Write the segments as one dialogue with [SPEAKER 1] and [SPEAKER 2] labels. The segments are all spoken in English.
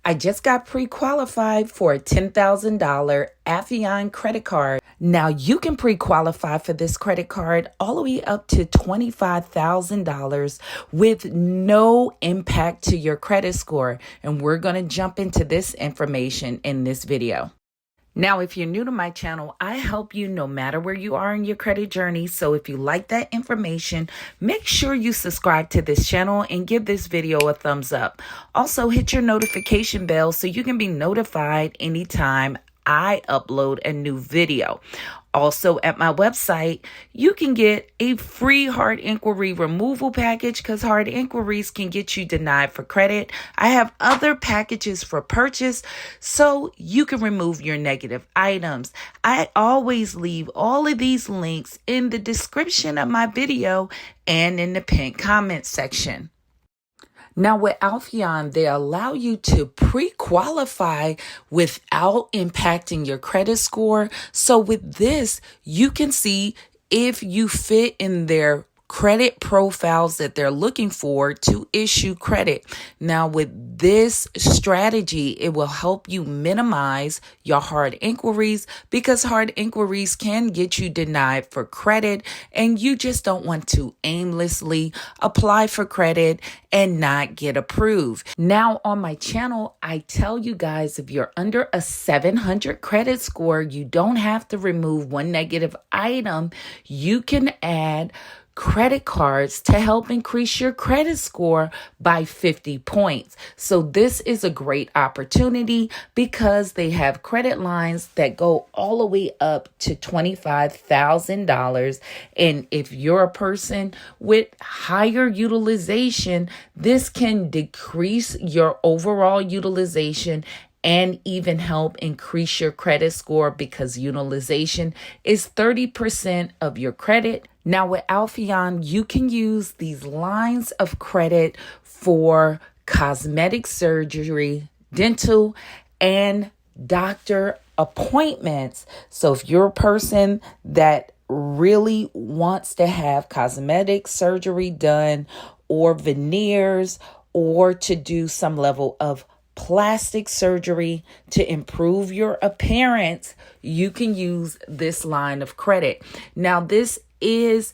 [SPEAKER 1] I just got pre-qualified for a $10,000 Alphaeon credit card. Now you can pre-qualify for this credit card all the way up to $25,000 with no impact to your credit score. And we're going to jump into this information in this video. Now, if you're new to my channel, I help you no matter where you are in your credit journey. So if you like that information, make sure you subscribe to this channel and give this video a thumbs up. Also, hit your notification bell so you can be notified anytime I upload a new video. Also, at my website, you can get a free hard inquiry removal package because hard inquiries can get you denied for credit. I have other packages for purchase so you can remove your negative items. I always leave all of these links in the description of my video and in the pinned comment section. Now with Alphaeon, they allow you to pre-qualify without impacting your credit score. So with this, you can see if you fit in their credit profiles that they're looking for to issue credit. Now with this strategy, it will help you minimize your hard inquiries because hard inquiries can get you denied for credit and you just don't want to aimlessly apply for credit and not get approved. Now on my channel, I tell you guys if you're under a 700 credit score, you don't have to remove one negative item. You can add credit cards to help increase your credit score by 50 points. So this is a great opportunity because they have credit lines that go all the way up to $25,000. And if you're a person with higher utilization, this can decrease your overall utilization and even help increase your credit score because utilization is 30% of your credit. Now with Alphaeon, you can use these lines of credit for cosmetic surgery, dental, and doctor appointments. So if you're a person that really wants to have cosmetic surgery done or veneers or to do some level of plastic surgery to improve your appearance, you can use this line of credit. Now, this is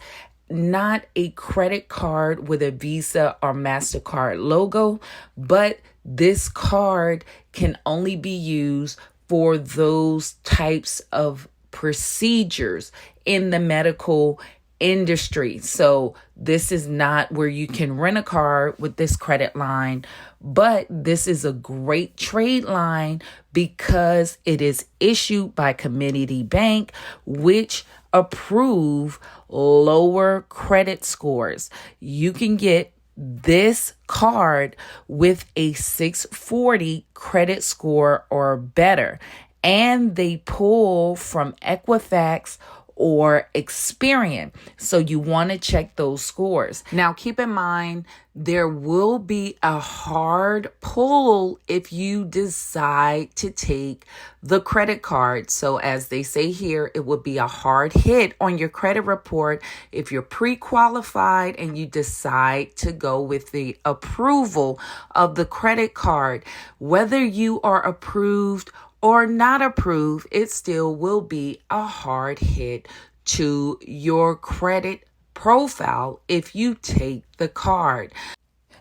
[SPEAKER 1] not a credit card with a Visa or MasterCard logo, but this card can only be used for those types of procedures in the medical industry. So this is not where you can rent a car with this credit line, but this is a great trade line because it is issued by Community Bank, which approve lower credit scores. You can get this card with a 640 credit score or better, and they pull from Equifax or Experian. So you want to check those scores. Now, keep in mind, there will be a hard pull if you decide to take the credit card. So as they say here, it would be a hard hit on your credit report if you're pre-qualified and you decide to go with the approval of the credit card. Whether you are approved or not approved, it still will be a hard hit to your credit profile if you take the card.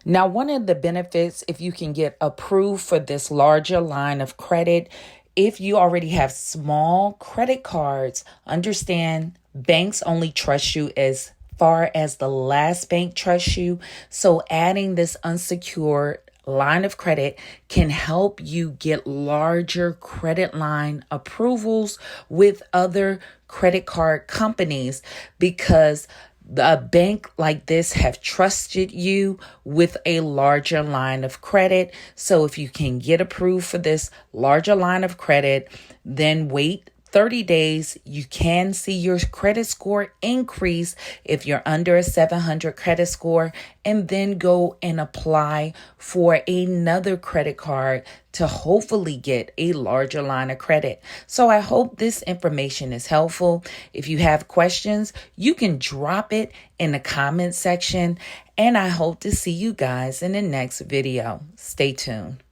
[SPEAKER 1] Now, one of the benefits, if you can get approved for this larger line of credit, if you already have small credit cards, understand banks only trust you as far as the last bank trusts you. So adding this unsecured line of credit can help you get larger credit line approvals with other credit card companies because a bank like this have trusted you with a larger line of credit. So if you can get approved for this larger line of credit, then wait 30 days, you can see your credit score increase if you're under a 700 credit score, and then go and apply for another credit card to hopefully get a larger line of credit. So I hope this information is helpful. If you have questions, you can drop it in the comment section, and I hope to see you guys in the next video. Stay tuned.